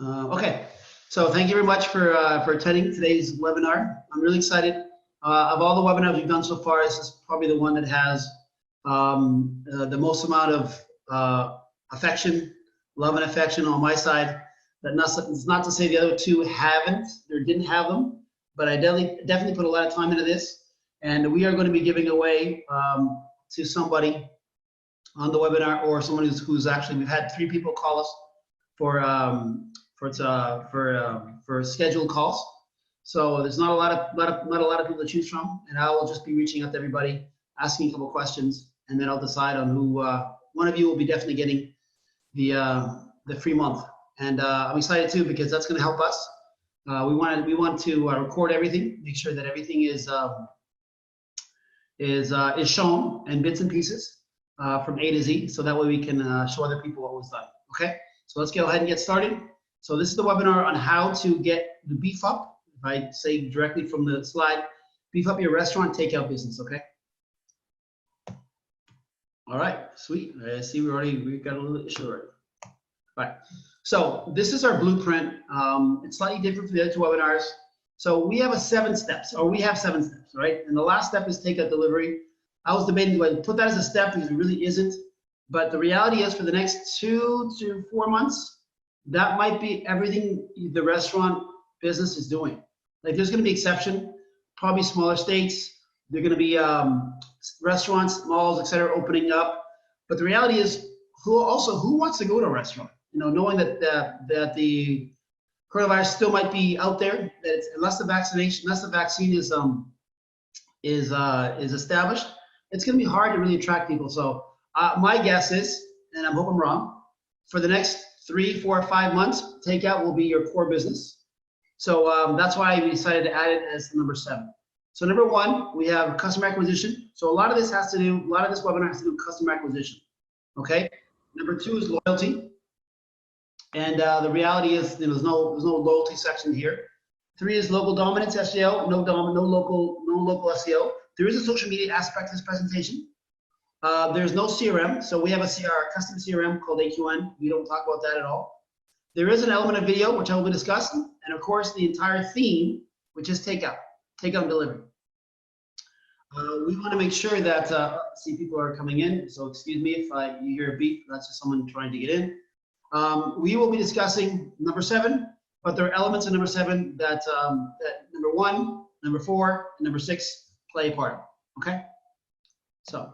Okay, so thank you very much for attending today's webinar. I'm really excited. Of all the webinars we've done so far, this is probably the one that has the most amount of affection, love and affection on my side. It's not to say the other two haven't or didn't have them, but I definitely put a lot of time into this. And we are going to be giving away to somebody on the webinar, or someone who's actually, we've had 3 people call us for scheduled calls. So there's not a lot of people to choose from, and I will just be reaching out to everybody, asking a couple questions, and then I'll decide on who. One of you will be definitely getting the free month, and I'm excited too, because that's going to help us. We want to record everything, make sure that everything is shown in bits and pieces from A to Z, so that way we can show other people what was done. Okay, so let's go ahead and get started. So this is the webinar on how to beef up, if I say directly from the slide, beef up your restaurant takeout business, okay? All right, sweet. I see we've got a little issue already. All right, so this is our blueprint. It's slightly different from the other 2 webinars. So we have 7 steps, right? And the last step is takeout delivery. I was debating, do I put that as a step, because it really isn't. But the reality is, for the next 2 to 4 months, that might be everything the restaurant business is doing. Like, there's going to be exception, probably smaller states. There are going to be restaurants, malls, etc., opening up. But the reality is, who wants to go to a restaurant? You know, knowing that the coronavirus still might be out there. That unless the vaccine is established, it's going to be hard to really attract people. So my guess is, and I hope I'm wrong, for the next 3, 4, 5 months, takeout will be your core business. So that's why we decided to add it as number 7. So number 1, we have customer acquisition. So a lot of this webinar has to do with customer acquisition. Okay. Number 2 is loyalty. And the reality is, there's no loyalty section here. 3 is local dominance SEO. No local SEO. There is a social media aspect to this presentation. There's no CRM, so we have a custom CRM called AQN. We don't talk about that at all. There is an element of video, which I will be discussing, and of course the entire theme, which is takeout and delivery. We want to make sure that, see, people are coming in, so excuse me if you hear a beep, that's just someone trying to get in. We will be discussing number 7, but there are elements of number 7 that number 1, number 4, and number 6 play a part. Okay, so.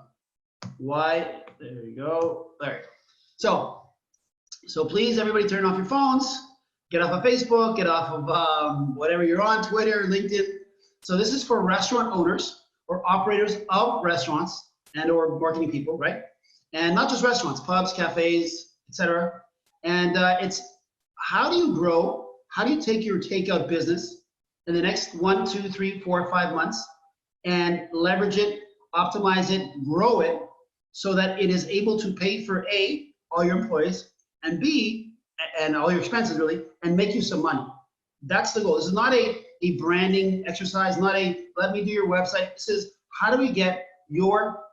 Why? There you go. There. So please, everybody, turn off your phones. Get off of Facebook. Get off of whatever you're on, Twitter, LinkedIn. So this is for restaurant owners or operators of restaurants and/or marketing people, right? And not just restaurants, pubs, cafes, etc. And it's how do you grow? How do you take your takeout business in the next 1, 2, 3, 4, 5 months and leverage it, optimize it, grow it, so that it is able to pay for A, all your employees, and B, and all your expenses really, and make you some money. That's the goal. This is not a branding exercise, not a let me do your website. This is how do we get your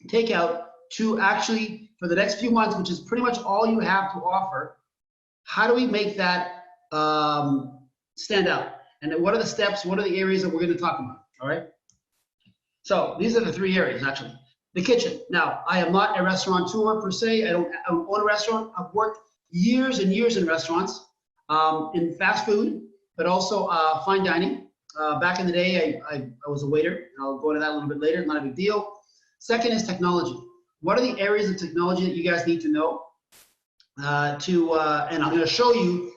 takeout to actually, for the next few months, which is pretty much all you have to offer, how do we make that stand out? And then what are the steps, what are the areas that we're going to talk about, all right? So these are the 3 areas, actually. The kitchen. Now, I am not a restaurateur per se. I don't own a restaurant. I've worked years and years in restaurants, in fast food, but also fine dining. Back in the day, I was a waiter. And I'll go into that a little bit later. Not a big deal. Second is technology. What are the areas of technology that you guys need to know? And I'm going to show you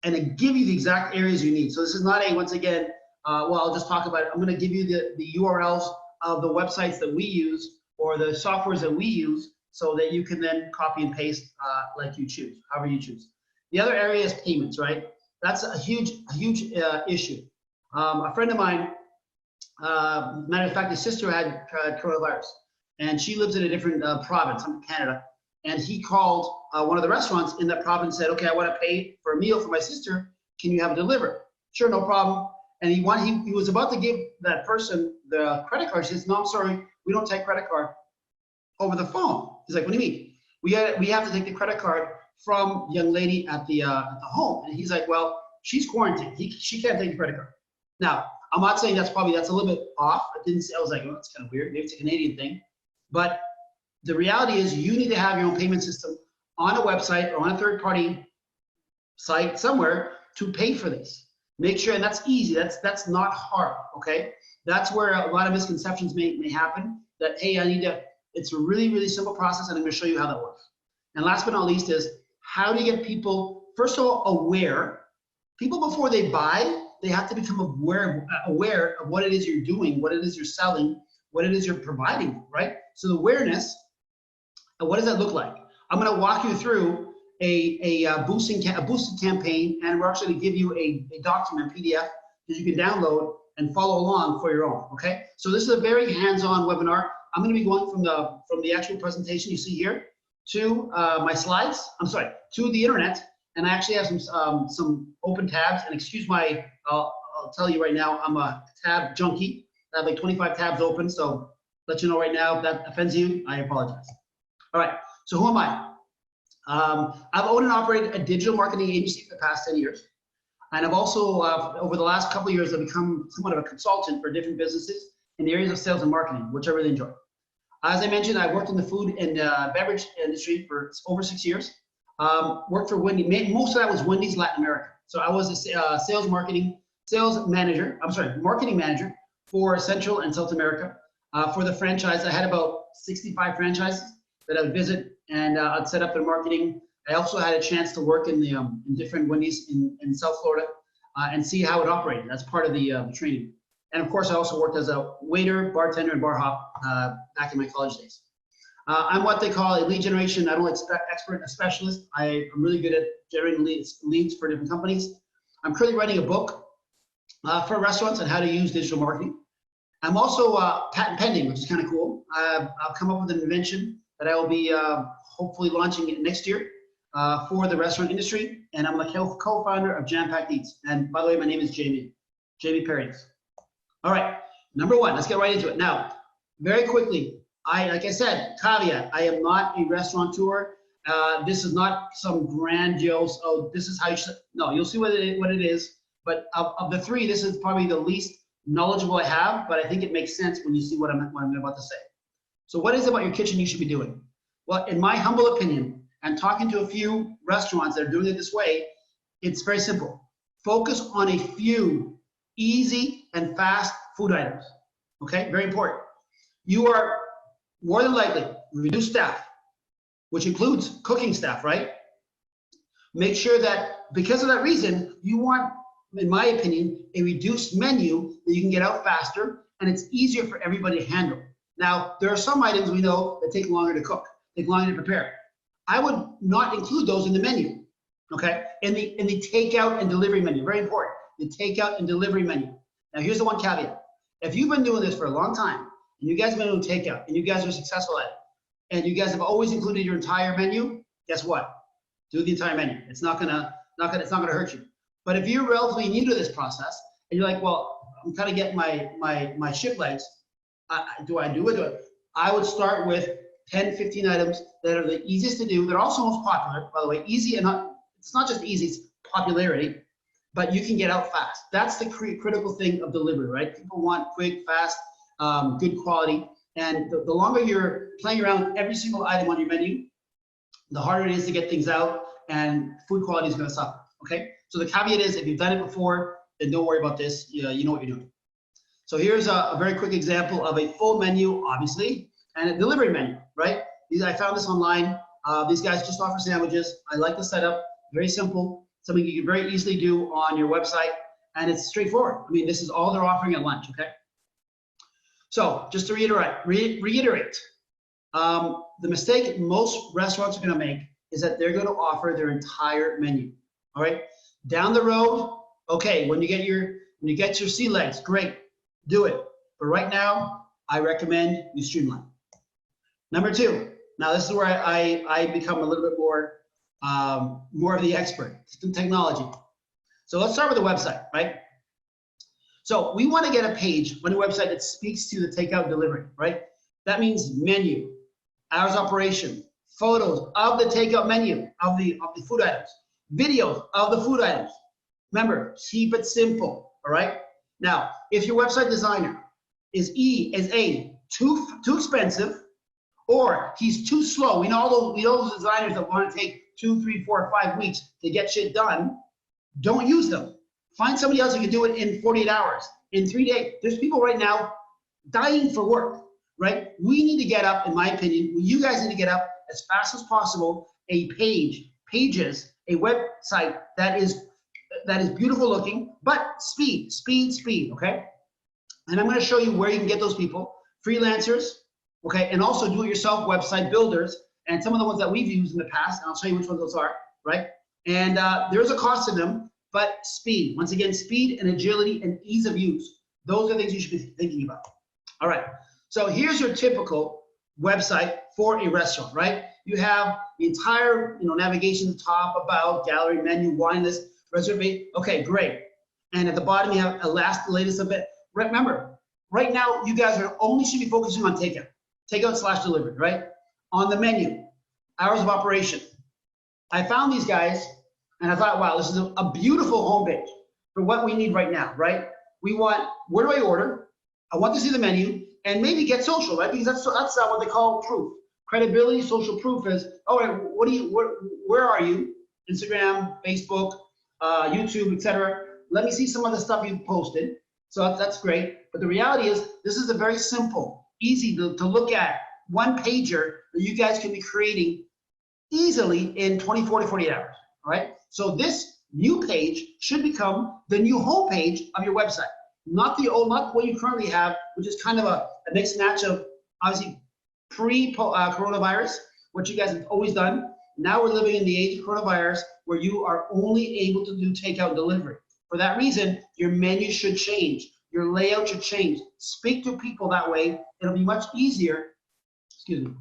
and give you the exact areas you need. So this is not a, once again, well, I'll just talk about it. I'm going to give you the URLs of the websites that we use or the softwares that we use so that you can then copy and paste like you choose, however you choose. The other area is payments, right? That's a huge issue. A friend of mine, matter of fact, his sister had coronavirus, and she lives in a different province, in Canada, and he called one of the restaurants in that province and said, okay, I want to pay for a meal for my sister. Can you have it delivered? Sure, no problem. And he was about to give that person the credit card. She says, no, I'm sorry, we don't take credit card over the phone. He's like, what do you mean? We have to take the credit card from the young lady at the home, and he's like, well, she's quarantined. She can't take a credit card. Now, I'm not saying that's a little bit off. I was like, oh, that's kind of weird. Maybe it's a Canadian thing. But the reality is you need to have your own payment system on a website or on a third-party site somewhere to pay for this. Make sure, and that's easy. That's not hard, okay? That's where a lot of misconceptions may happen. That, hey, it's a really, really simple process, and I'm going to show you how that works. And last but not least is, how do you get people, first of all, aware? People, before they buy, they have to become aware of what it is you're doing, what it is you're selling, what it is you're providing, right? So the awareness, what does that look like? I'm going to walk you through a boosted campaign, and we're actually going to give you a document, PDF, that you can download and follow along for your own, okay? So this is a very hands-on webinar. I'm going to be going from the actual presentation you see here to my slides, to the internet, and I actually have some open tabs, and excuse my, I'll tell you right now, I'm a tab junkie. I have like 25 tabs open, so let you know right now, if that offends you, I apologize. All right, so who am I? I've owned and operated a digital marketing agency for the past 10 years. And I've also, over the last couple of years, I've become somewhat of a consultant for different businesses in the areas of sales and marketing, which I really enjoy. As I mentioned, I worked in the food and beverage industry for over 6 years. Worked for Wendy's. Most of that was Wendy's Latin America. So I was a marketing manager for Central and South America. For the franchise, I had about 65 franchises that I would visit, and I'd set up their marketing. I also had a chance to work in the in different Wendy's in South Florida and see how it operated. That's part of the training. And of course, I also worked as a waiter, bartender, and bar hop back in my college days. I'm what they call a lead generation. I don't expert, a specialist. I'm really good at generating leads for different companies. I'm currently writing a book for restaurants on how to use digital marketing. I'm also patent pending, which is kind of cool. I've come up with an invention that I will be hopefully launching it next year for the restaurant industry. And I'm the co-founder of Jam Packed Eats. And by the way, my name is Jamie Paredes. All right, number one, let's get right into it. Now, very quickly, like I said, caveat, I am not a restaurateur. This is not some grandiose, oh, this is how you should, no, you'll see what it is. But of the three, this is probably the least knowledgeable I have, but I think it makes sense when you see what I'm about to say. So what is it about your kitchen you should be doing? Well, in my humble opinion, and talking to a few restaurants that are doing it this way, it's very simple. Focus on a few easy and fast food items, okay? Very important. You are more than likely reduce staff, which includes cooking staff, right? Make sure that because of that reason, you want, in my opinion, a reduced menu that you can get out faster and it's easier for everybody to handle. Now, there are some items we know that take longer to cook, take longer to prepare. I would not include those in the menu, okay? In the takeout and delivery menu, very important, the takeout and delivery menu. Now, here's the one caveat. If you've been doing this for a long time, and you guys have been doing takeout, and you guys are successful at it, and you guys have always included your entire menu, guess what? Do the entire menu. It's not gonna hurt you. But if you're relatively new to this process, and you're like, well, I'm kind of getting my ship legs, do I do it? I would start with 10, 15 items that are the easiest to do. They're also most popular, by the way. Easy and it's not just easy, it's popularity, but you can get out fast. That's the critical thing of delivery, right? People want quick, fast, good quality. And the longer you're playing around with every single item on your menu, the harder it is to get things out, and food quality is going to suffer, okay? So the caveat is, if you've done it before, then don't worry about this. You know what you're doing. So here's a very quick example of a full menu, obviously, and a delivery menu, right? I found this online. These guys just offer sandwiches. I like the setup, very simple, something you can very easily do on your website, and it's straightforward. I mean, this is all they're offering at lunch, okay? So just to reiterate, the mistake most restaurants are gonna make is that they're gonna offer their entire menu, all right? Down the road, okay, when you get your sea legs, great, do it. But right now, I recommend you streamline. Number two, now this is where I become a little bit more of the expert in technology. So let's start with the website, right? So we want to get a page on your website that speaks to the takeout delivery, right? That means menu, hours of operation, photos of the takeout menu of the food items, videos of the food items. Remember, keep it simple, all right? Now, if your website designer is too expensive, or he's too slow, we know those designers that want to take 2, 3, 4, 5 weeks to get shit done, don't use them. Find somebody else who can do it in 48 hours, in 3 days. There's people right now dying for work, right? We need to get up, in my opinion, you guys need to get up as fast as possible, pages, a website that is beautiful looking, but speed, okay? And I'm gonna show you where you can get those people, freelancers, okay, and also do-it-yourself website builders, and some of the ones that we've used in the past, and I'll show you which ones those are, right? And there's a cost to them, but speed, once again, speed and agility and ease of use. Those are things you should be thinking about. All right, so here's your typical website for a restaurant, right? You have the entire, navigation at the top, about, gallery, menu, wine list, reservation. Okay, great. And at the bottom, you have the latest event. Remember, right now, you guys only should be focusing on takeout/delivery, right? On the menu, hours of operation. I found these guys, and I thought, wow, this is a beautiful homepage for what we need right now, right? We want, where do I order? I want to see the menu, and maybe get social, right? Because that's what they call proof. Credibility, social proof is, all right, where are you? Instagram, Facebook, YouTube, etc. Let me see some of the stuff you've posted. So that's great. But the reality is, this is a very simple, easy to look at one pager that you guys can be creating easily in 24 to 48 hours. All right. So this new page should become the new homepage of your website, not what you currently have, which is kind of a mixed match of obviously pre-coronavirus, what you guys have always done. Now we're living in the age of coronavirus where you are only able to do takeout and delivery. For that reason, your menu should change. Your layout should change. Speak to people that way. It'll be much easier. Excuse me.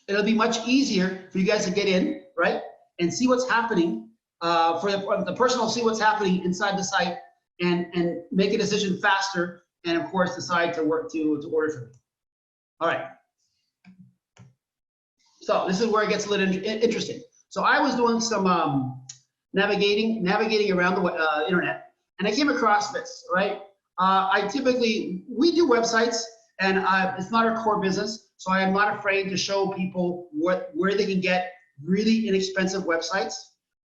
It'll be much easier for you guys to get in, right? And see what's happening. For the person will see what's happening inside the site and make a decision faster. And of course, decide to order from you. All right. So this is where it gets a little interesting. So I was doing some navigating around the internet, and I came across this, right? We do websites, and it's not our core business, so I am not afraid to show people where they can get really inexpensive websites,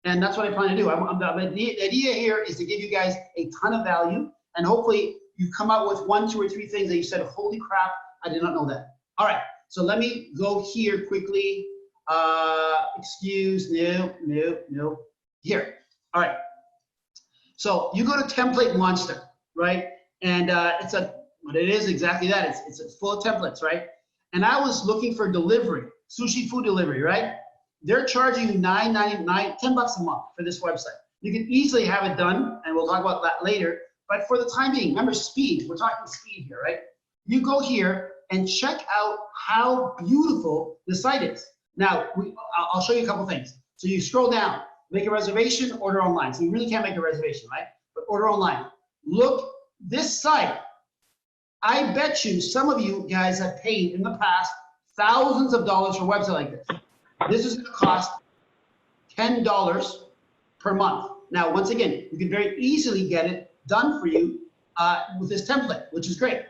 and that's what I plan to do. The idea here is to give you guys a ton of value, and hopefully you come out with 1, 2, or 3 things that you said, holy crap, I did not know that. All right, so let me go here quickly. No. Here, all right. So you go to Template Monster, right? And it is exactly that. It's full of templates, right? And I was looking for delivery, sushi food delivery, right? They're charging you $9.99, $10 a month for this website. You can easily have it done, and we'll talk about that later. But for the time being, remember speed. We're talking speed here, right? You go here and check out how beautiful the site is. Now, I'll show you a couple things. So you scroll down, make a reservation, order online. So you really can't make a reservation, right? But order online. Look, this site, I bet you some of you guys have paid in the past thousands of dollars for a website like this. This is gonna cost $10 per month. Now, once again, you can very easily get it done for you with this template, which is great.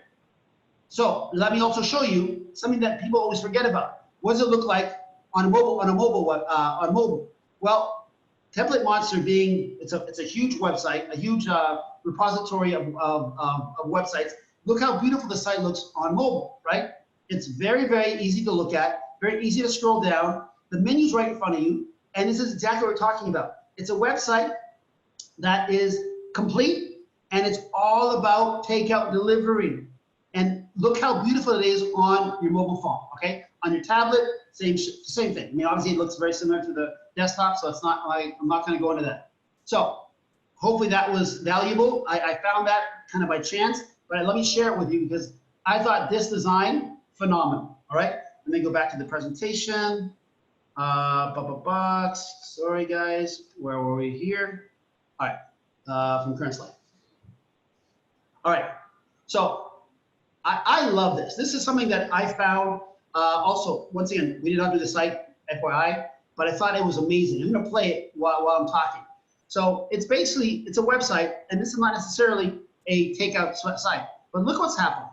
So let me also show you something that people always forget about. What does it look like on mobile? Well, Template Monster it's a huge website, a huge repository of websites. Look how beautiful the site looks on mobile, right? It's very, very easy to look at, very easy to scroll down. The menu's right in front of you, and this is exactly what we're talking about. It's a website that is complete, and it's all about takeout delivery. And look how beautiful it is on your mobile phone, okay? On your tablet, same thing. I mean, obviously it looks very similar to the desktop, so it's not like, I'm not gonna go into that. So hopefully that was valuable. I found that kind of by chance, but let me share it with you because I thought this design, phenomenal, all right? Let me go back to the presentation. Sorry guys, where were we here? All right, from current slide. All right, so I love this. This is something that I found Also, once again, we did not do the site, FYI, but I thought it was amazing. I'm gonna play it while I'm talking. So it's basically, it's a website, and this is not necessarily a takeout site, but look what's happening.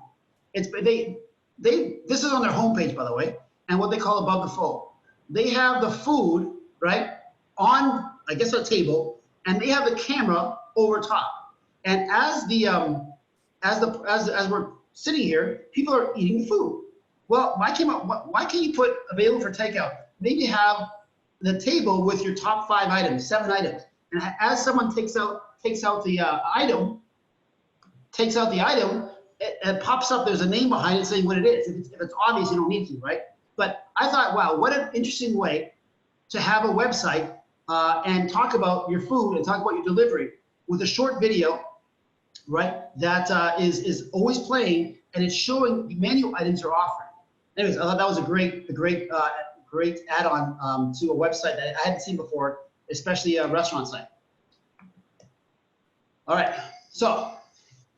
This is on their homepage, by the way, and what they call above the fold. They have the food, right, on, I guess, a table, and they have the camera over top. And as we're sitting here, people are eating the food. Well, why can't you put available for takeout? Maybe have the table with your top 5 items, 7 items, and as someone takes out the item, it pops up. There's a name behind it saying what it is. If it's obvious, you don't need to, right? But I thought, wow, what an interesting way to have a website and talk about your food and talk about your delivery with a short video, right? That is always playing, and it's showing the menu items you're offering. Anyways, I thought that was a great add-on to a website that I hadn't seen before, especially a restaurant site. All right, so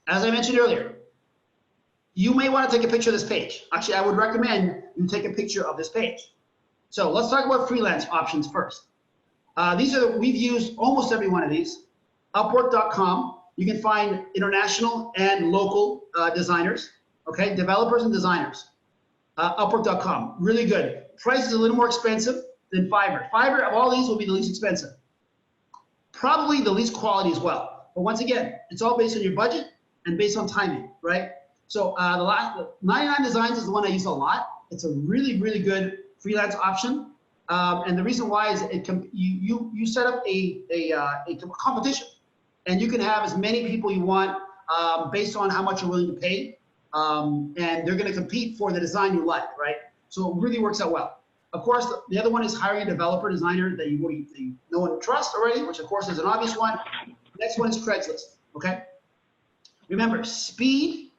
as I mentioned earlier, you may want to take a picture of this page. Actually, I would recommend you take a picture of this page. So let's talk about freelance options first. We've used almost every one of these. Upwork.com, you can find international and local designers, okay, developers and designers. Upwork.com, really good. Price is a little more expensive than Fiverr. Fiverr, of all these, will be the least expensive. Probably the least quality as well. But once again, it's all based on your budget and based on timing, right? So the last 99 Designs is the one I use a lot. It's a really, really good freelance option. And the reason why is you set up a competition, and you can have as many people you want based on how much you're willing to pay. And they're going to compete for the design you like, right? So it really works out well. Of course, the other one is hiring a developer, designer that you know and trust already, which of course is an obvious one. The next one is Craigslist, okay? Remember, speed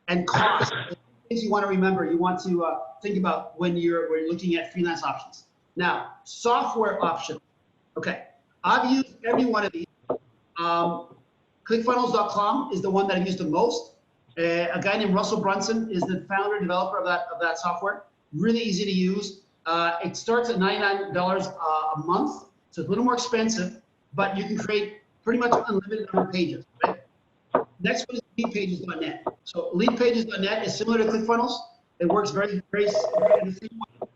and cost are things you want to remember, you want to think about when you're looking at freelance options. Now, software options, okay? I've used every one of these. ClickFunnels.com is the one that I've used the most. A guy named Russell Brunson is the founder and developer of that software. Really easy to use. It starts at $99 a month, so it's a little more expensive, but you can create pretty much unlimited number of pages, right? Next one is leadpages.net. So leadpages.net is similar to ClickFunnels. It works very, very the same way.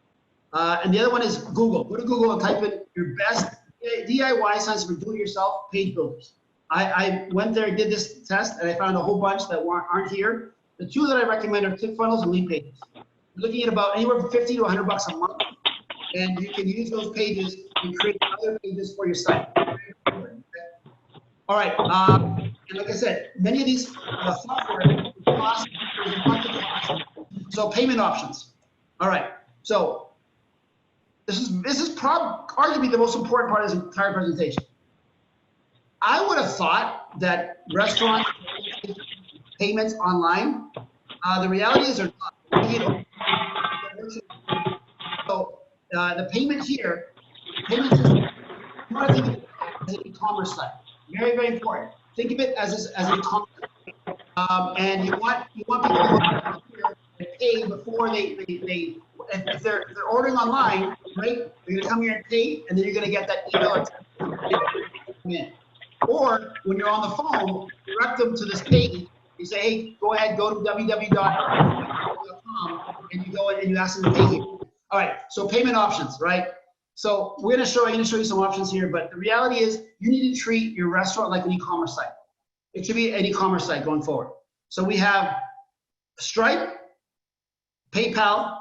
And the other one is Google. Go to Google and type in your best DIY sites for do-it-yourself page builders. I went there and did this test, and I found a whole bunch that aren't here. The 2 that I recommend are ClickFunnels and Leadpages. You're looking at about anywhere from 50 to 100 bucks a month, and you can use those pages and create other pages for your site. All right, and like I said, many of these software cost. So payment options. All right, so this is arguably the most important part of this entire presentation. I would have thought that restaurant payments online. The reality is they're not. So the payment here, you want to think of it as an e-commerce site. Very, very important. Think of it as an e-commerce site. And you want people to pay before if they're ordering online, right? You're gonna come here and pay, and then you're gonna get that email or or when you're on the phone, direct them to this page. You say, hey, go ahead, go to www.com, and you go in and you ask them to pay here. All right, so payment options, right? So I'm gonna show you some options here, but the reality is you need to treat your restaurant like an e-commerce site. It should be an e-commerce site going forward. So we have Stripe, PayPal,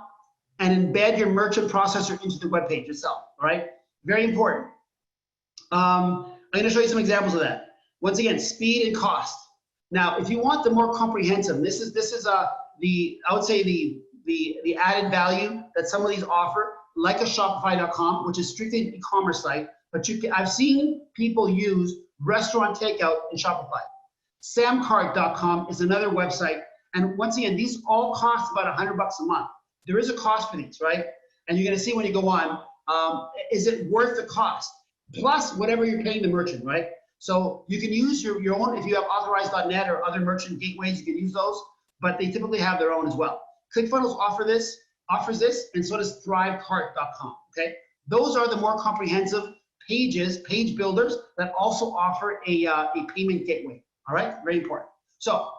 and embed your merchant processor into the web page itself, all right? Very important. I'm going to show you some examples of that. Once again, speed and cost. Now, if you want the more comprehensive, this is I would say the added value that some of these offer, like a Shopify.com, which is strictly an e-commerce site, but I've seen people use restaurant takeout in Shopify. Samcart.com is another website, and once again, these all cost about 100 bucks a month. There is a cost for these, right? And you're going to see when you go on, is it worth the cost? Plus whatever you're paying the merchant, right? So you can use your own, if you have authorized.net or other merchant gateways, you can use those, but they typically have their own as well. ClickFunnels offer this. offers this, and so does thrivecart.com, okay? Those are the more comprehensive pages, page builders that also offer a payment gateway, all right? Very important. So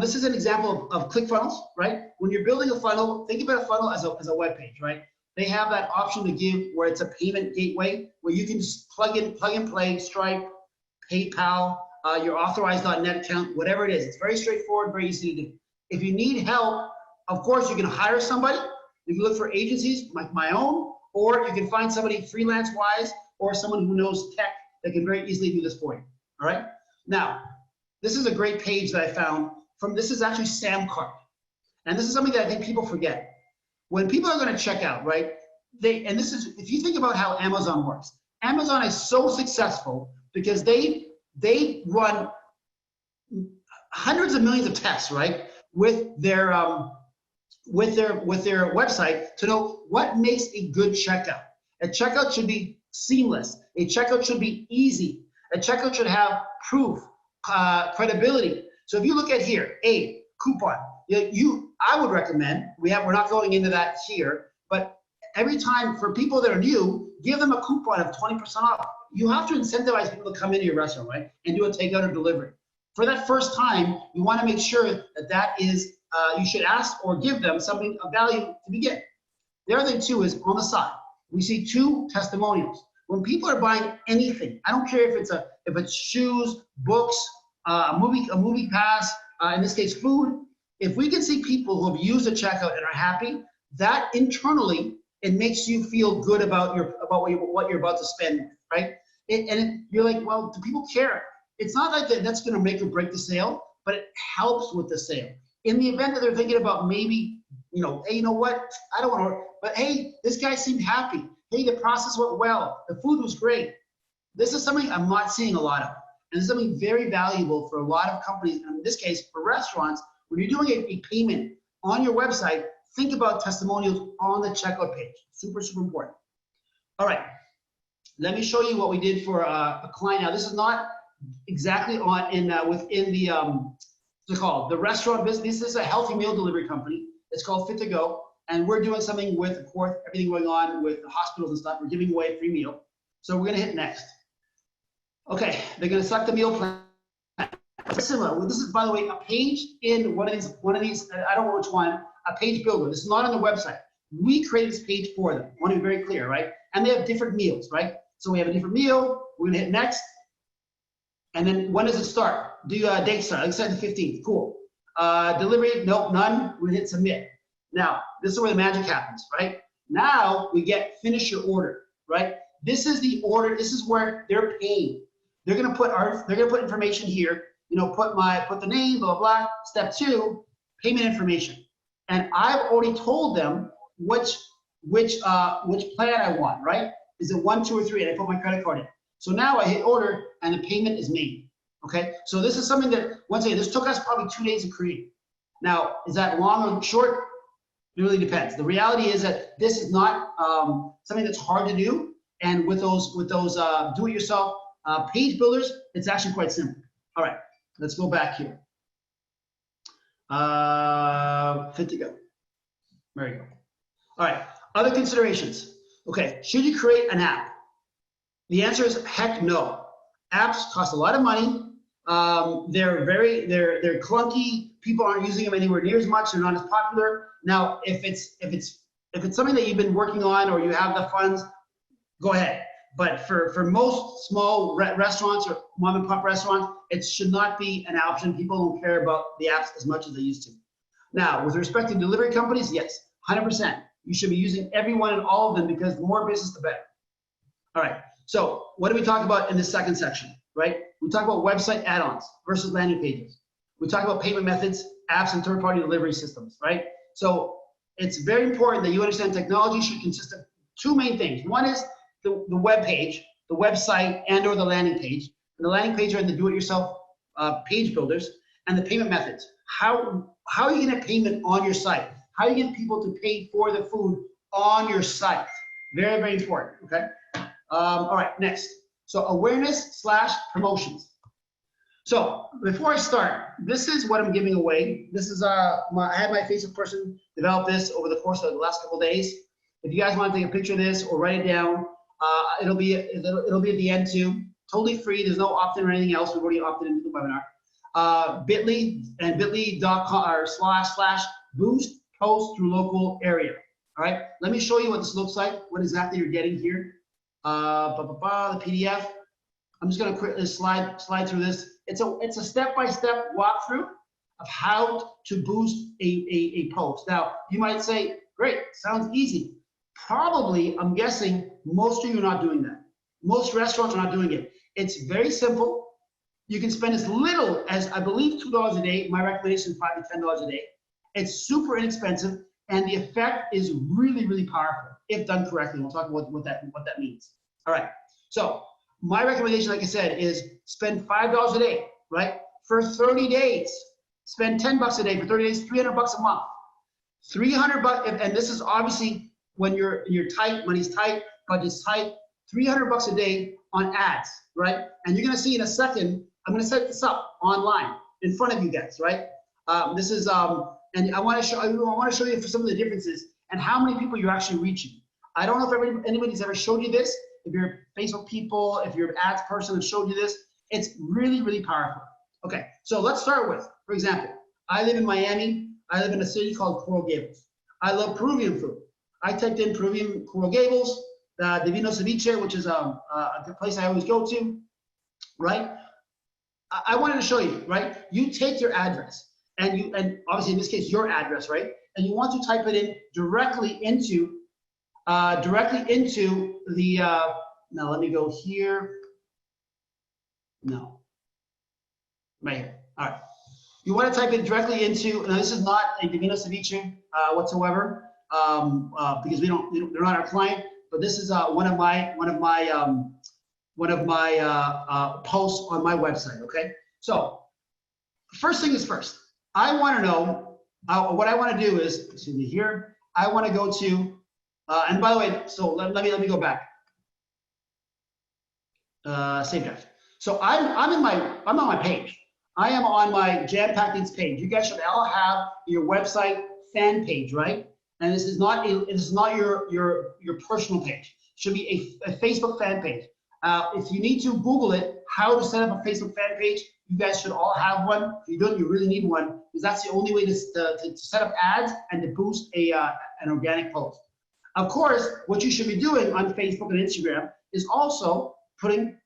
this is an example of ClickFunnels, right? When you're building a funnel, think about a funnel as a web page, right? They have that option to give where it's a payment gateway where you can just plug and play Stripe, PayPal, your authorized.net account, whatever it is. It's very straightforward, very easy to do. If you need help, of course, you can hire somebody. You can look for agencies like my own, or you can find somebody freelance-wise or someone who knows tech that can very easily do this for you, all right? Now, this is a great page that I found this is actually Samcart. And this is something that I think people forget. When people are gonna check out, right, if you think about how Amazon works, Amazon is so successful because they run hundreds of millions of tests, right, with their website to know what makes a good checkout. A checkout should be seamless. A checkout should be easy. A checkout should have proof, credibility. So if you look at here, a coupon, I would recommend, we're not going into that here, but every time for people that are new, give them a coupon of 20% off. You have to incentivize people to come into your restaurant, right, and do a takeout or delivery. For that first time, you want to make sure that is, you should ask or give them something of value to begin. The other thing too is on the side, we see 2 testimonials. When people are buying anything, I don't care if it's shoes, books, a movie pass, in this case food, if we can see people who have used a checkout and are happy, that internally, it makes you feel good about what you're about to spend, right? You're like, well, do people care? It's not like that's gonna make or break the sale, but it helps with the sale. In the event that they're thinking about maybe, hey, you know what? I don't want to, but hey, this guy seemed happy. Hey, the process went well. The food was great. This is something I'm not seeing a lot of. And it's something very valuable for a lot of companies. And in this case, for restaurants, when you're doing a payment on your website, think about testimonials on the checkout page. Super, super important. All right. Let me show you what we did for a client. Now, this is not exactly within the, what's it called? The restaurant business. This is a healthy meal delivery company. It's called Fit to Go. And we're doing something with, of course, everything going on with the hospitals and stuff. We're giving away a free meal. So we're going to hit next. Okay, they're going to select the meal plan. Similar. This is, by the way, a page in one of these. I don't know which one. A page builder. This is not on the website. We created this page for them. I want to be very clear, right? And they have different meals, right? So we have a different meal. We're going to hit next. And then when does it start? Do date start? Let's say the 15th. Cool. Delivery? Nope, none. We're going to hit submit. Now, this is where the magic happens, right? Now we get finish your order, right? This is the order. This is where they're paying. They're gonna put information here. Put the name, blah blah. Step 2, payment information. And I've already told them which plan I want, right? Is it 1, 2, or 3? And I put my credit card in. So now I hit order, and the payment is made. Okay. So this is something that this took us probably 2 days to create. Now, is that long or short? It really depends. The reality is that this is not something that's hard to do, and with those do-it-yourself page builders, it's actually quite simple. All right, let's go back here. Fit to go. There you go. All right, other considerations. Okay, should you create an app? The answer is heck no. Apps cost a lot of money. They're clunky. People aren't using them anywhere near as much. They're not as popular. Now, if it's something that you've been working on or you have the funds, go ahead. But for most small restaurants or mom and pop restaurants, it should not be an option. People don't care about the apps as much as they used to. Now, with respect to delivery companies, yes, 100%. You should be using every one and all of them because the more business, the better. All right. So what do we talk about in this second section, right? We talk about website add-ons versus landing pages. We talk about payment methods, apps, and third-party delivery systems, right? So it's very important that you understand technology should consist of 2 main things. One is the web page, the website, and or the landing page. And the landing page are the do-it-yourself page builders, and the payment methods. How are you getting a payment on your site? How are you getting people to pay for the food on your site? Very, very important, okay? All right, next. So awareness / promotions. So before I start, this is what I'm giving away. This is I had my Facebook person develop this over the course of the last couple of days. If you guys want to take a picture of this or write it down, it'll be at the end too. Totally free. There's no opt-in or anything else. We've already opted into the webinar. Bit.ly and bit.ly/boost post through local area. All right. Let me show you what this looks like. What exactly you're getting here. The PDF. I'm just going to quickly slide through this. It's a step-by-step walkthrough of how to boost a post. Now, you might say, great, sounds easy. Probably, I'm guessing most of you are not doing that. Most restaurants are not doing it. It's very simple. You can spend as little as, I believe, $2 a day. My recommendation is $5 to $10 a day. It's super inexpensive, and the effect is really, really powerful if done correctly. We'll talk about what that means. All right. So my recommendation, like I said, is spend $5 a day, right? For 30 days. Spend $10 a day for 30 days, $300 a month. 300 bucks, and this is obviously when you're tight, money's tight, budget's tight. 300 bucks a day on ads, right? And you're gonna see in a second, I'm gonna set this up online in front of you guys, right? This is, and I wanna show you for some of the differences and how many people you're actually reaching. I don't know if anybody's ever showed you this. If you're Facebook people, if you're an ads person that showed you this, it's really, really powerful. Okay, so let's start with, for example, I live in Miami. I live in a city called Coral Gables. I love Peruvian food. I typed in Peruvian Coral Gables, Divino Ceviche, which is a place I always go to, right? I wanted to show you, right? You take your address, and obviously in this case your address, right? And you want to type it in directly into the. Now let me go here. No, right here. All right. You want to type it directly into. Now this is not a Divino Ceviche whatsoever, because they're not our client. But this is one of my posts on my website. Okay. So first thing is first. I want to know what I want to do is, excuse me here. I want to go to, and by the way, so let me go back. Save draft. So I'm on my page. I am on my Jam Pack Things page. You guys should all have your website fan page, right? And this is not your personal page. It should be a Facebook fan page. If you need to Google it, how to set up a Facebook fan page, you guys should all have one. If you don't, you really need one, because that's the only way to set up ads and to boost an organic post. Of course, what you should be doing on Facebook and Instagram is also putting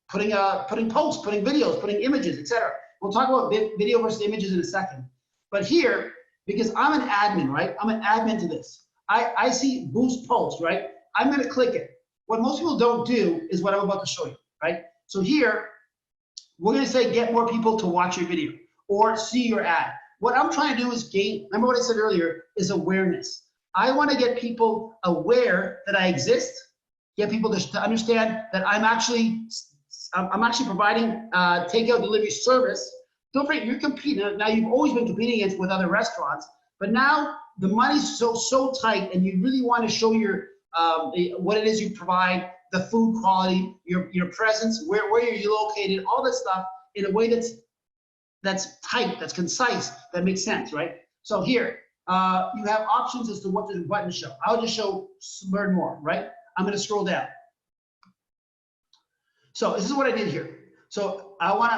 posts, putting videos, putting images, etc. We'll talk about video versus images in a second. But here, because I'm an admin, right? I'm an admin to this. I see boost posts, right? I'm gonna click it. What most people don't do is what I'm about to show you, right? So here, we're gonna say get more people to watch your video or see your ad. What I'm trying to do is gain, remember what I said earlier, is awareness. I wanna get people aware that I exist, get people to understand that I'm actually providing takeout delivery service. Don't forget, you're competing. Now, you've always been competing with other restaurants, but now the money's so tight, and you really want to show your what it is you provide, the food quality, your presence, where you're located, all that stuff in a way that's tight, that's concise, that makes sense, right? So here, you have options as to what the button to show. I'll just show learn more, right? I'm going to scroll down. So this is what I did here. So I want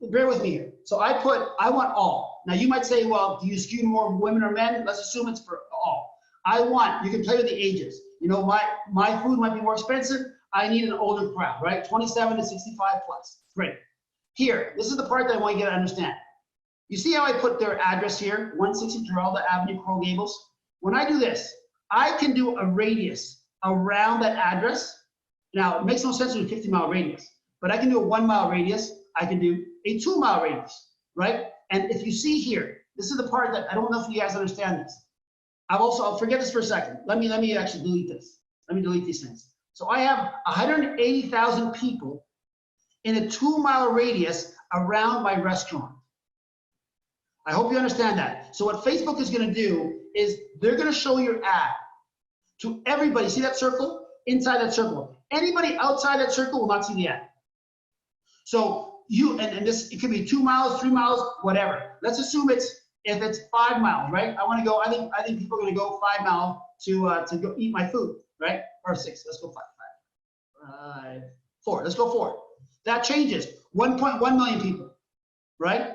to, bear with me here. So I want all. Now you might say, well, do you skew more women or men? Let's assume it's for all. You can play with the ages. You know, my food might be more expensive. I need an older crowd, right? 27 to 65 plus. Great. Here, this is the part that I want you to understand. You see how I put their address here, 160 Geralda Avenue, Coral Gables? When I do this, I can do a radius around that address. Now, it makes no sense to do a 50-mile radius, but I can do a 1-mile radius. I can do a 2-mile radius, right? And if you see here, this is the part that I don't know if you guys understand this. I'll forget this for a second. Let me actually delete this. Let me delete these things. So I have 180,000 people in a 2-mile radius around my restaurant. I hope you understand that. So what Facebook is going to do is they're going to show your ad to everybody. See that circle? Inside that circle. Anybody outside that circle will not see the ad. So and this, it could be 2 miles, 3 miles, whatever. Let's assume if it's 5 miles, right? I want to go, I think people are going to go 5 miles to go eat my food, right? Or 6, let's go 5. 4, let's go 4. That changes, 1.1 million people, right?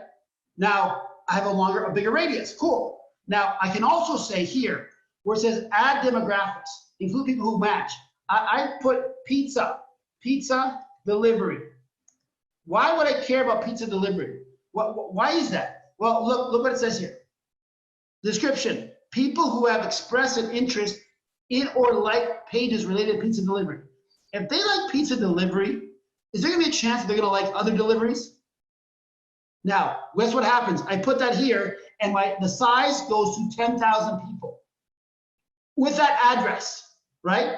Now, I have a bigger radius, cool. Now, I can also say here, where it says add demographics, include people who match. I put pizza delivery. Why would I care about pizza delivery? Why is that? Well, look what it says here. Description, people who have expressed an interest in or like pages related to pizza delivery. If they like pizza delivery, is there gonna be a chance that they're gonna like other deliveries? Now, guess what happens? I put that here, and the size goes to 10,000 people with that address, right?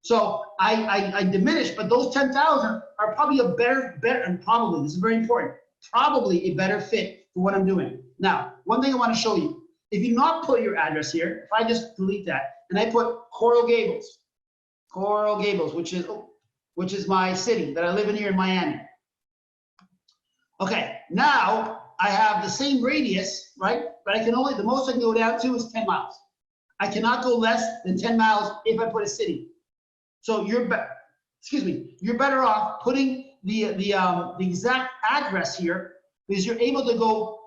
So I diminish, but those 10,000 are probably a better, and probably, this is very important, probably a better fit for what I'm doing. Now, one thing I want to show you, if you not put your address here, if I just delete that, and I put Coral Gables, which is my city that I live in here in Miami. Okay, now I have the same radius, right? But I can only, the most I can go down to is 10 miles. I cannot go less than 10 miles if I put a city. So you're better off putting the exact address here, because you're able to go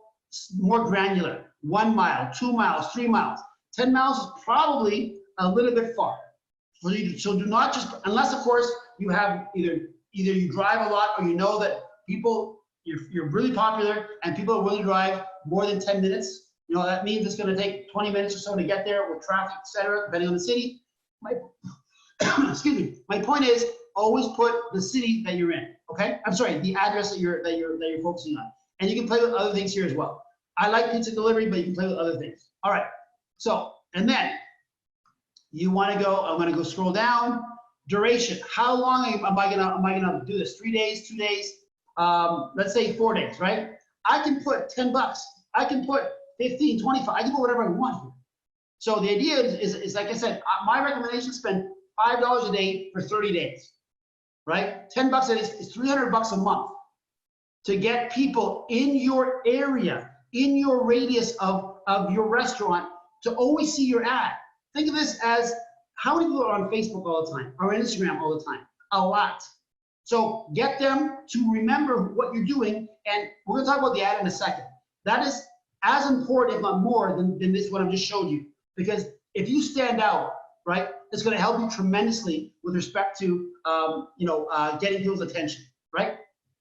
more granular. 1 mile, 2 miles, 3 miles. 10 miles is probably a little bit far. So do not just, unless of course you have either you drive a lot, or you know that people, you're really popular and people are willing to drive more than 10 minutes. You know, that means it's going to take 20 minutes or so to get there with traffic, etc., depending on the city. Excuse me. My point is, always put the city that you're in. Okay, I'm sorry, the address that you're focusing on, and you can play with other things here as well. I like pizza delivery, but you can play with other things. All right. So, and then you want to go. I'm going to go scroll down. Duration. How long am I gonna do this? 3 days, 2 days? Let's say 4 days, right? I can put $10. I can put 15, 25. I can put whatever I want here. So the idea is like I said, my recommendation is spend $5 a day for 30 days, right? $10 a day is $300 a month to get people in your area, in your radius of your restaurant, to always see your ad. Think of this as, how many people are on Facebook all the time, or Instagram all the time? A lot. So get them to remember what you're doing, and we're gonna talk about the ad in a second. That is as important, if not more, than this, what I've just showed you. Because if you stand out, right, it's gonna help you tremendously with respect to, getting people's attention, right?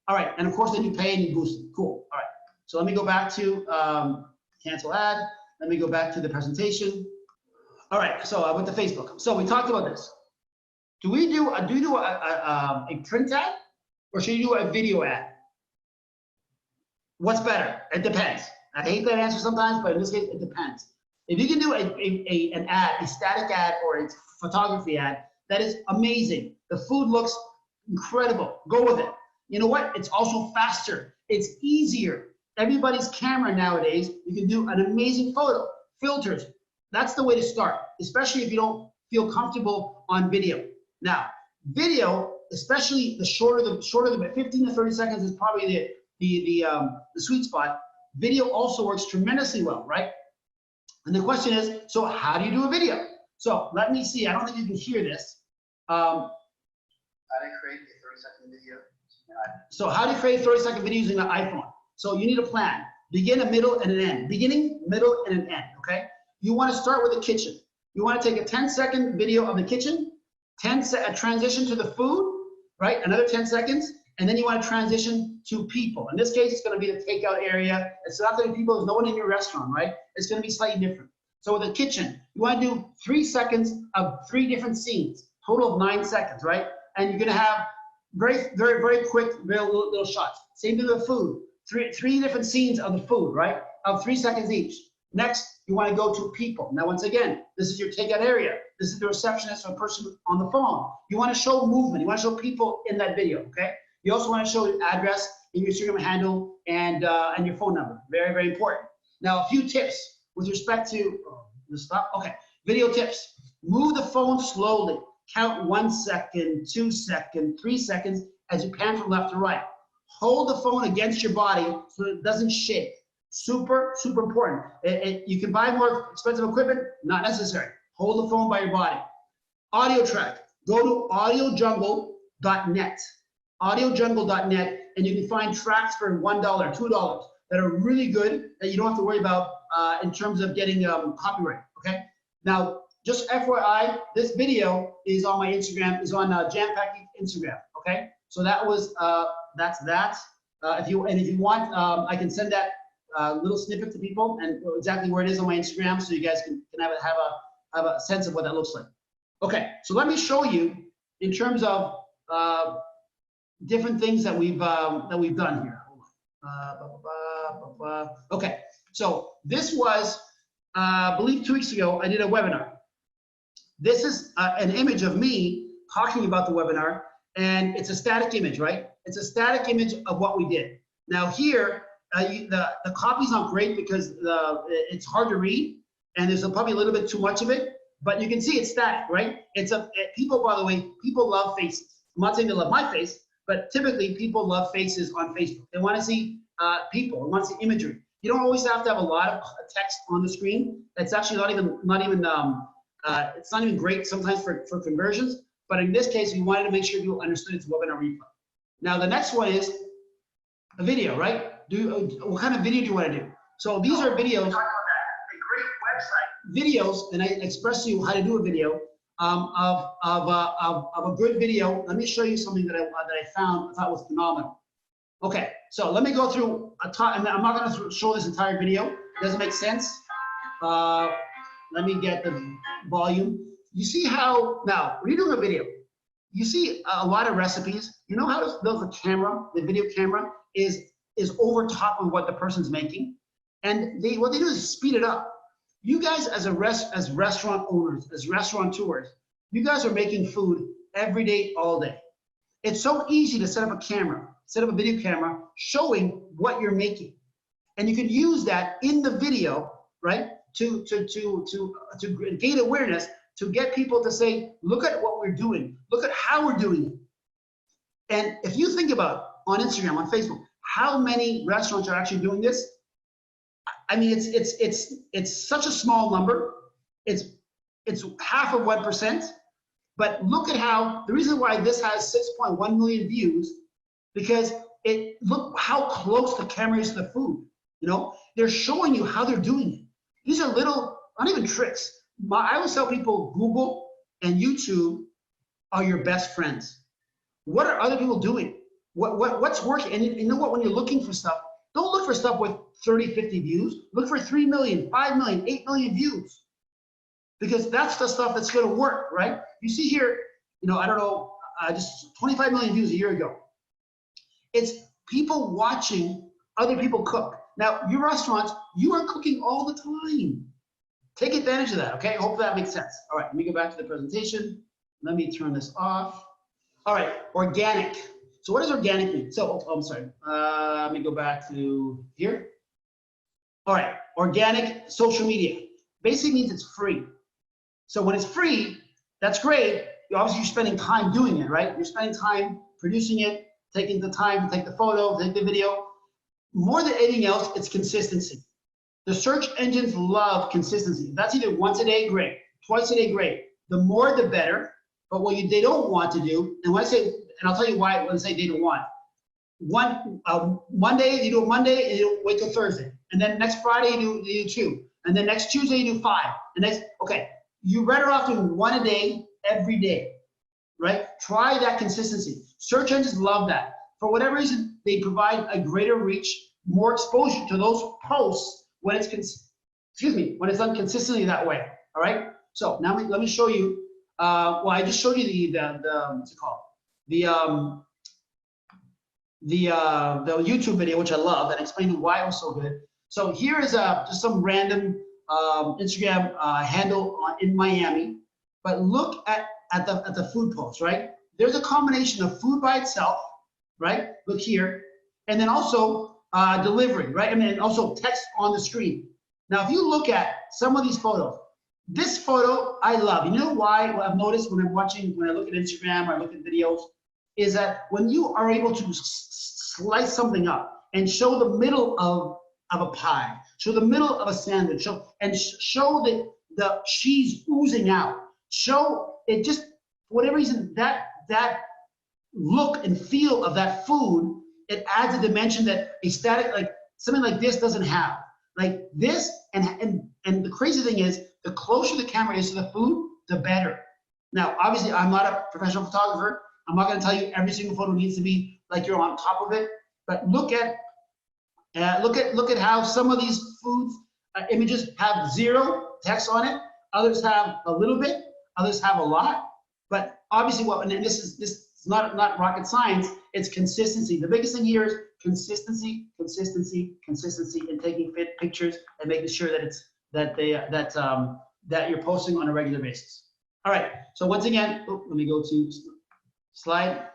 All right, and of course then you pay and you boost it. Cool, all right. So let me go back to cancel ad. Let me go back to the presentation. All right, so with the Facebook. So we talked about this. Do you do a print ad, or should you do a video ad? What's better? It depends. I hate that answer sometimes, but in this case, it depends. If you can do an ad, a static ad, or a photography ad, that is amazing. The food looks incredible. Go with it. You know what? It's also faster. It's easier. Everybody's camera nowadays, you can do an amazing photo. Filters. That's the way to start, especially if you don't feel comfortable on video. Now, video, especially the shorter the 15 to 30 seconds is probably the sweet spot. Video also works tremendously well, right? And the question is, so how do you do a video? So let me see. I don't think you can hear this. How do you create a 30-second video? So how do you create a 30-second video using an iPhone? So you need a plan. Begin, a middle, and an end. Beginning, middle, and an end, okay? You want to start with the kitchen. You want to take a 10-second video of the kitchen, a transition to the food, right? Another 10 seconds, and then you want to transition to people. In this case, it's going to be the takeout area. It's not going to be people, there's no one in your restaurant, right? It's going to be slightly different. So with the kitchen, you want to do 3 seconds of 3 different scenes, total of 9 seconds, right? And you're going to have very, very, very quick, very little shots. Same thing with food. Three different scenes of the food, right? Of 3 seconds each. Next, you want to go to people. Now, once again, this is your takeout area. This is the receptionist or person on the phone. You want to show movement. You want to show people in that video, okay? You also want to show your address, your Instagram handle, and your phone number. Very, very important. Now, a few tips with respect to, okay, video tips. Move the phone slowly. Count 1 second, 2 seconds, 3 seconds as you pan from left to right. hold the phone against your body so it doesn't shake. Super, super important. You can buy more expensive equipment, not necessary. Hold the phone by your body. Audio track, go to audiojungle.net. Audiojungle.net, and you can find tracks for $1, $2 that are really good that you don't have to worry about in terms of getting copyright, okay? Now, just FYI, this video is on my Instagram, is on Jampacking Instagram, okay? So that was, that's that. If you want, I can send that little snippet to people and exactly where it is on my Instagram so you guys can have a sense of what that looks like. Okay, so let me show you in terms of different things that we've done here. Okay, so this was, I believe 2 weeks ago, I did a webinar. This is an image of me talking about the webinar, and it's a static image, right? It's a static image of what we did. Now here, the copy's not great because it's hard to read, and there's probably a little bit too much of it, but you can see it's static, right? People, by the way, people love faces. I'm not saying they love my face, but typically people love faces on Facebook. They want to see people, they want to see imagery. You don't always have to have a lot of text on the screen. It's actually it's not even great sometimes for conversions, but in this case, we wanted to make sure people understood it's a webinar replay. Now, the next one is a video, right? What kind of video do you want to do? So these are videos. A great website. Videos, and I express to you how to do a video of a good video. Let me show you something that I found I thought was phenomenal. Okay, so let me go through and I'm not going to show this entire video. It doesn't make sense. Let me get the volume. You see how, now, when you're doing a video, you see a lot of recipes. You know how the video camera is over top of what the person's making? And what they do is speed it up. You guys as restaurant owners, as restaurateurs, you guys are making food every day, all day. It's so easy to set up a video camera showing what you're making. And you can use that in the video, right? To gain awareness, to get people to say, look at what we're doing, look at how we're doing it. And if you think about on Instagram, on Facebook, how many restaurants are actually doing this? I mean, it's such a small number. It's half of 1%. But look at how, the reason why this has 6.1 million views, because look how close the camera is to the food. You know, they're showing you how they're doing it. These are little, not even tricks. I always tell people, Google and YouTube are your best friends. What are other people doing? What's working? And you know what, when you're looking for stuff, don't look for stuff with 30, 50 views. Look for 3 million, 5 million, 8 million views. Because that's the stuff that's gonna work, right? You see here, you know, I don't know, just 25 million views a year ago. It's people watching other people cook. Now, your restaurants, you are cooking all the time. Take advantage of that, okay? Hope that makes sense. All right, let me go back to the presentation. Let me turn this off. All right, organic. So what does organic mean? So, I'm sorry. Let me go back to here. All right, organic social media. Basically means it's free. So when it's free, that's great. Obviously, you're spending time doing it, right? You're spending time producing it, taking the time to take the photo, take the video. More than anything else, it's consistency. The search engines love consistency. That's either once a day, great. Twice a day, great. The more, the better. But what they don't want to do, and when I say, and I'll tell you why when I say they don't want. Monday, you do it Monday, and you wait till Thursday. And then next Friday, you do 2. And then next Tuesday, you do 5. And next, okay. You're better off doing 1 a day, every day, right? Try that consistency. Search engines love that. For whatever reason, they provide a greater reach, more exposure to those posts when it's, when it's done consistently that way, all right? So now let me show you, well, I just showed you what's it called? The YouTube video, which I love, and explaining why it was so good. So here is just some random Instagram handle in Miami, but look at the food post, right? There's a combination of food by itself, right? Look here, and then also delivery, right? And then also text on the screen. Now, if you look at some of these photos, this photo I love. You know why? What I've noticed when I look at Instagram or I look at videos, is that when you are able to slice something up and show the middle of a pie, show the middle of a sandwich, show the cheese oozing out. Show it just, for whatever reason, that look and feel of that food, it adds a dimension that a static, like something like this doesn't have. Like this, and the crazy thing is, the closer the camera is to the food, the better. Now, obviously, I'm not a professional photographer. I'm not going to tell you every single photo needs to be like you're on top of it. But look at how some of these foods images have zero text on it. Others have a little bit. Others have a lot. But obviously, and this is not rocket science. It's consistency. The biggest thing here is consistency, and taking fit pictures and making sure that that you're posting on a regular basis. All right. So once again, let me go to slide.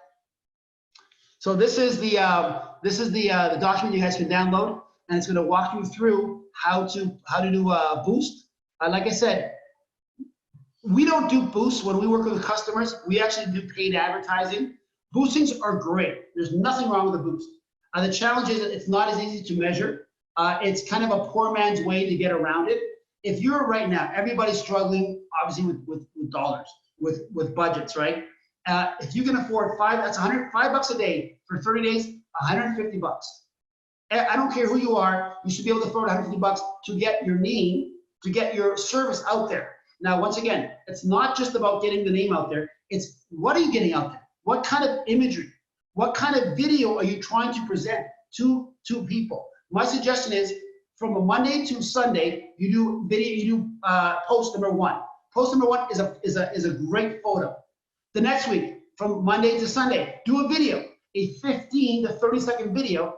So this is the document you guys can download, and it's going to walk you through how to do a boost. Like I said, we don't do boosts when we work with customers. We actually do paid advertising. Boostings are great. There's nothing wrong with a boost. The challenge is that it's not as easy to measure. It's kind of a poor man's way to get around it. If you're right now, everybody's struggling, obviously, with dollars, with budgets, right? If you can afford that's $5 a day for 30 days, $150. I don't care who you are, you should be able to afford $150 to get your name, to get your service out there. Now, once again, it's not just about getting the name out there. It's what are you getting out there? What kind of imagery? What kind of video are you trying to present to people? My suggestion is from a Monday to Sunday, you do video, you do post number one. Post number one is a great photo. The next week, from Monday to Sunday, do a video, a 15 to 30-second video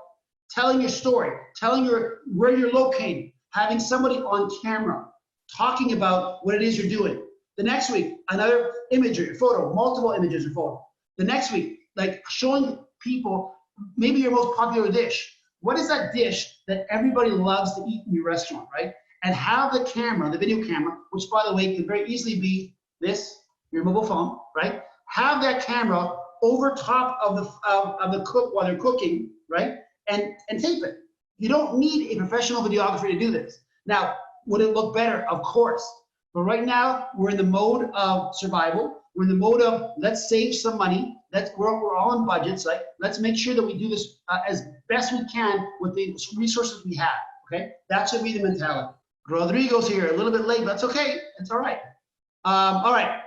telling your story, telling where you're located, having somebody on camera, talking about what it is you're doing. The next week, another imagery, photo, multiple images or photo. The next week, like showing people maybe your most popular dish. What is that dish that everybody loves to eat in your restaurant, right? And have the camera, the video camera, which by the way can very easily be this, your mobile phone, right? Have that camera over top of the cook while they're cooking, right? And tape it. You don't need a professional videographer to do this. Now, would it look better? Of course. But right now, we're in the mode of survival. We're in the mode of let's save some money. We're all on budgets. Right? Let's make sure that we do this as best we can with the resources we have. Okay, that should be the mentality. Rodrigo's here a little bit late, but that's okay. It's all right. All right.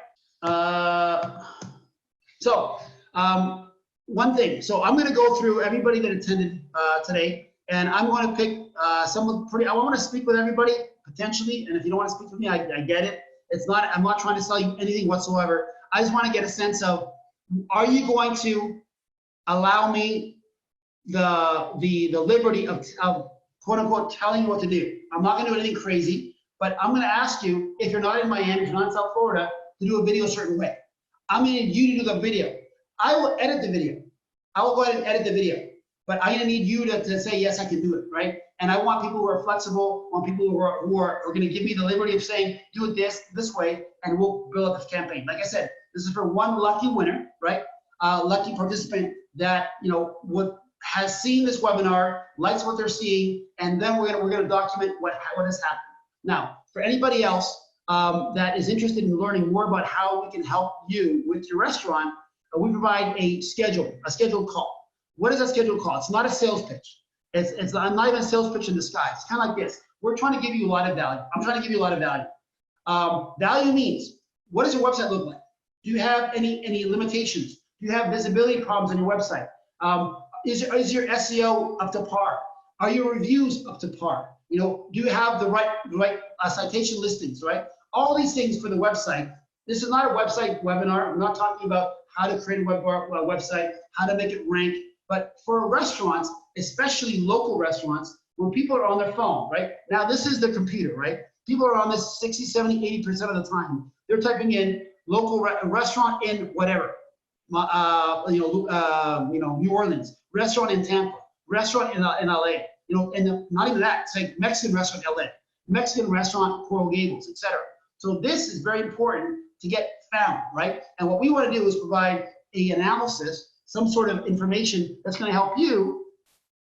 One thing. So I'm going to go through everybody that attended today, and I'm going to pick someone pretty. I want to speak with everybody potentially, and if you don't want to speak with me, I get it. It's not. I'm not trying to sell you anything whatsoever. I just want to get a sense of: are you going to allow me the liberty of quote unquote telling you what to do? I'm not going to do anything crazy, but I'm going to ask you, if you're not in Miami, if you're not in South Florida, to do a video a certain way. I'm going to need you to do the video. I will edit the video. I will go ahead and edit the video, but I'm going to need you to say, yes, I can do it, right? And I want people who are flexible, I want people who are going to give me the liberty of saying, do it this way, and we'll build up this campaign. Like I said, this is for one lucky winner, right? Lucky participant that, has seen this webinar, likes what they're seeing, and then we're gonna document what has happened. Now, for anybody else that is interested in learning more about how we can help you with your restaurant, we provide a scheduled call. What is a scheduled call? It's not a sales pitch. It's not even a sales pitch in disguise. It's kind of like this. We're trying to give you a lot of value. I'm trying to give you a lot of value. Value means, what does your website look like? Do you have any limitations? Do you have visibility problems on your website? Is your SEO up to par? Are your reviews up to par? Do you have the right citation listings, right? All these things for the website. This is not a website webinar. I'm not talking about how to create a website, how to make it rank. But for restaurants, especially local restaurants, when people are on their phone, right? Now, this is the computer, right? People are on this 60, 70, 80% of the time. They're typing in local restaurant in whatever, New Orleans, restaurant in Tampa, restaurant in LA, and not even that, it's like Mexican restaurant in LA, Mexican restaurant Coral Gables, etc. So this is very important to get found, right? And what we want to do is provide an analysis, some sort of information that's going to help you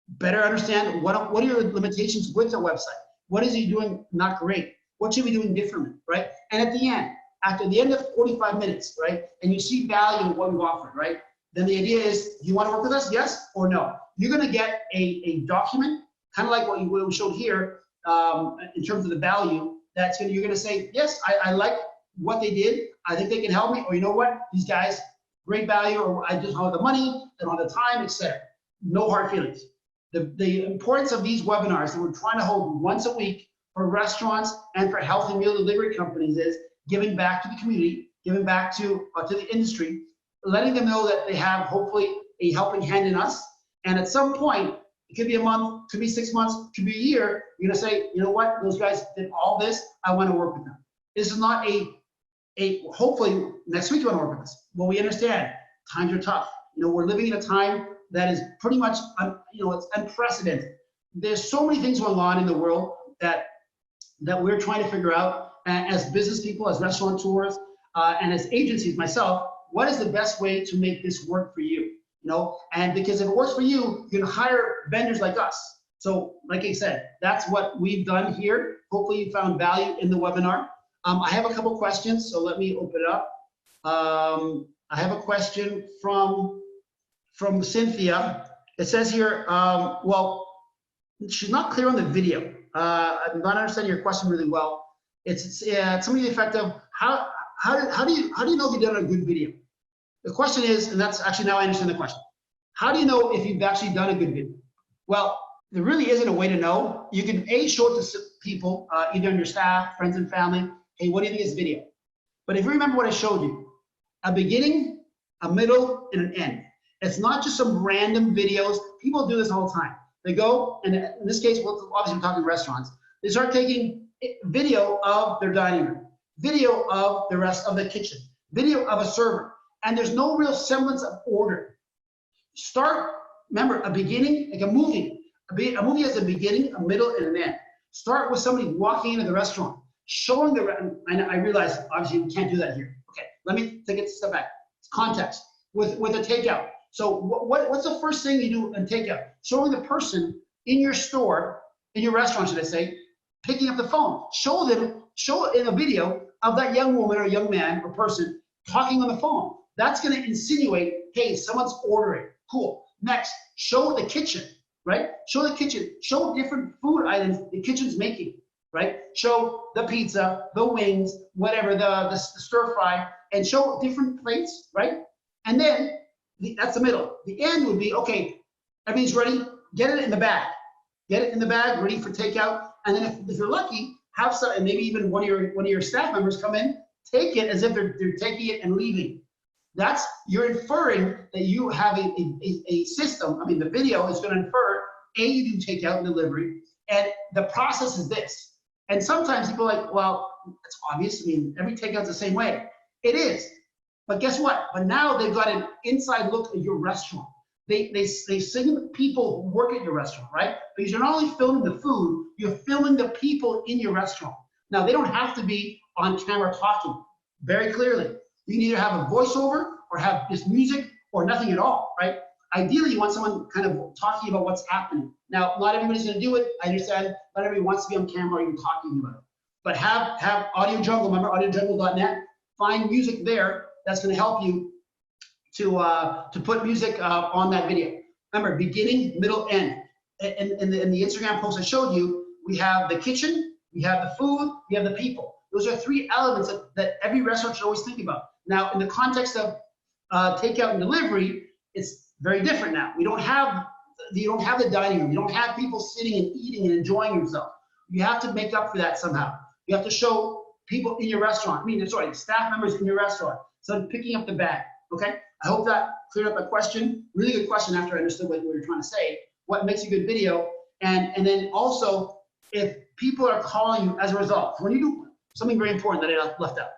better understand what are your limitations with the website. What is you doing not great? What should we be doing differently, right? And at the end, after the end of 45 minutes, right, and you see value in what we've offered, right, then the idea is, do you want to work with us, yes or no? You're going to get a document, kind of like what we showed here, in terms of the value, you're going to say, yes, I like what they did. I think they can help me. Or you know what, these guys, great value, or I just don't have the money, I don't have the time, etc. No hard feelings. The importance of these webinars that we're trying to hold once a week for restaurants and for healthy meal delivery companies is giving back to the community, giving back to the industry, letting them know that they have hopefully a helping hand in us. And at some point, it could be a month, could be 6 months, could be a year, you're gonna say, you know what, those guys did all this, I wanna work with them. This is not hopefully next week you wanna work with us. Well, we understand, times are tough. You know, we're living in a time that is pretty much, it's unprecedented. There's so many things going on in the world that we're trying to figure out as business people, as restaurateurs, and as agencies, myself, what is the best way to make this work for you? You know, and because if it works for you, you can hire vendors like us. So like I said, that's what we've done here. Hopefully you found value in the webinar. I have a couple questions, so let me open it up. I have a question from Cynthia. It says here, well, she's not clear on the video. I'm not understanding your question really well. It's something to the effect of how do you know if you've done a good video? The question is, and that's actually now I understand the question. How do you know if you've actually done a good video? Well, there really isn't a way to know. You can show it to people, either on your staff, friends and family. Hey, what do you think of this video? But if you remember what I showed you, a beginning, a middle, and an end. It's not just some random videos. People do this all the time. They go, and in this case, obviously we're talking restaurants. They start taking video of their dining room, video of the rest of the kitchen, video of a server, and there's no real semblance of order. Remember, a beginning, like a movie. A movie has a beginning, a middle, and an end. Start with somebody walking into the restaurant, showing and I realize, obviously, we can't do that here. Okay, let me take it a step back. It's context with a takeout. So what's the first thing you do in takeout? Showing the person in your store, in your restaurant, should I say, picking up the phone. Show in a video of that young woman or young man or person talking on the phone. That's going to insinuate, hey, someone's ordering. Cool. Next, show the kitchen, right? Show the kitchen. Show different food items the kitchen's making, right? Show the pizza, the wings, whatever, the stir fry, and show different plates, right? And then that's the middle. The end would be, okay, everything's ready. Get it in the bag. Get it in the bag, ready for takeout. And then if you're lucky, have some, and maybe even one of your staff members come in, take it as if they're taking it and leaving. You're inferring that you have a system. I mean, the video is going to infer, you do takeout and delivery, and the process is this. And sometimes people are like, well, it's obvious. I mean, every takeout's the same way. It is. But guess what? But now they've got an inside look at your restaurant. They sing people who work at your restaurant, right? Because you're not only filming the food, you're filming the people in your restaurant. Now, they don't have to be on camera talking very clearly. You can either have a voiceover or have just music or nothing at all, right? Ideally, you want someone kind of talking about what's happening. Now, not everybody's going to do it. I understand. Not everybody wants to be on camera or even talking about it. But have Audio Jungle, remember audiojungle.net, find music there that's going to help you to put music on that video. Remember, beginning, middle, end. In the Instagram post I showed you, we have the kitchen, we have the food, we have the people. Those are three elements that every restaurant should always think about. Now, in the context of takeout and delivery, it's very different now. You don't have the dining room. You don't have people sitting and eating and enjoying themselves. You have to make up for that somehow. You have to show people in your restaurant. Staff members in your restaurant. So picking up the bag. Okay. I hope that cleared up a question. Really good question after I understood what you were trying to say. What makes a good video? And then also, if people are calling you as a result, when you do something very important that I left out,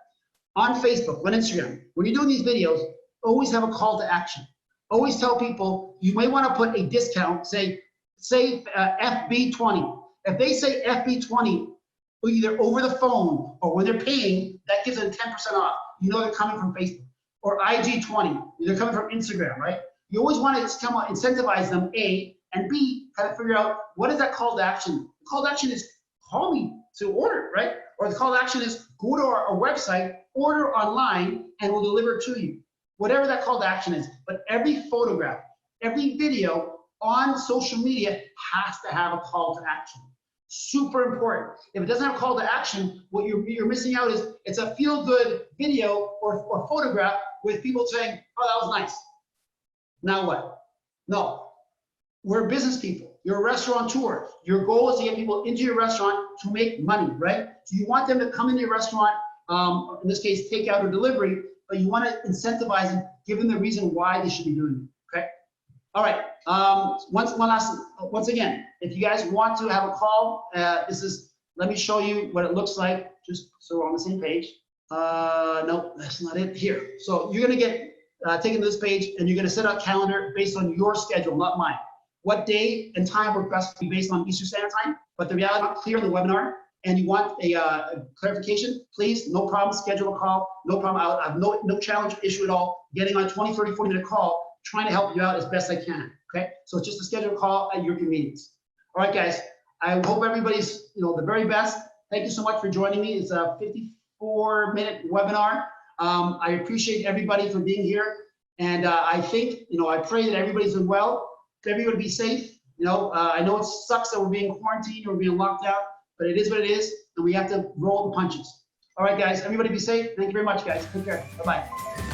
on Facebook, on Instagram, when you're doing these videos, always have a call to action. Always tell people you may want to put a discount, say FB20. If they say FB20, either over the phone or when they're paying, that gives them 10% off. You know they're coming from Facebook. Or IG20, they're coming from Instagram, right? You always want to incentivize them, A, and B, how to figure out what is that call to action. The call to action is call me to order, right? Or the call to action is go to our website, order online, and we'll deliver it to you. Whatever that call to action is. But every photograph, every video on social media has to have a call to action. Super important. If it doesn't have a call to action, what you're missing out is it's a feel-good video or photograph with people saying, oh, that was nice. Now what? No. We're business people. You're a restaurateur. Your goal is to get people into your restaurant to make money, right? So you want them to come into your restaurant, in this case, takeout or delivery, but you want to incentivize them, give them the reason why they should be doing it, okay? All right, once again, if you guys want to have a call, let me show you what it looks like, just so we're on the same page. No, that's not it, here. So you're gonna get taken to this page and you're gonna set up a calendar based on your schedule, not mine. What day and time work best to be based on Eastern Standard Time, but the reality is not clear in the webinar, and you want a clarification, please, no problem, schedule a call, no problem. I have no challenge issue at all, getting on a 20, 30, 40-minute call, trying to help you out as best I can, okay? So it's just a scheduled call at your convenience. All right, guys, I hope everybody's, the very best. Thank you so much for joining me. It's a 54-minute webinar. I appreciate everybody for being here. And I think, I pray that everybody's doing well. Everybody be safe. I know it sucks that we're being quarantined or being locked out, but it is what it is, and we have to roll the punches. All right, guys, everybody be safe. Thank you very much, guys. Take care. Bye-bye.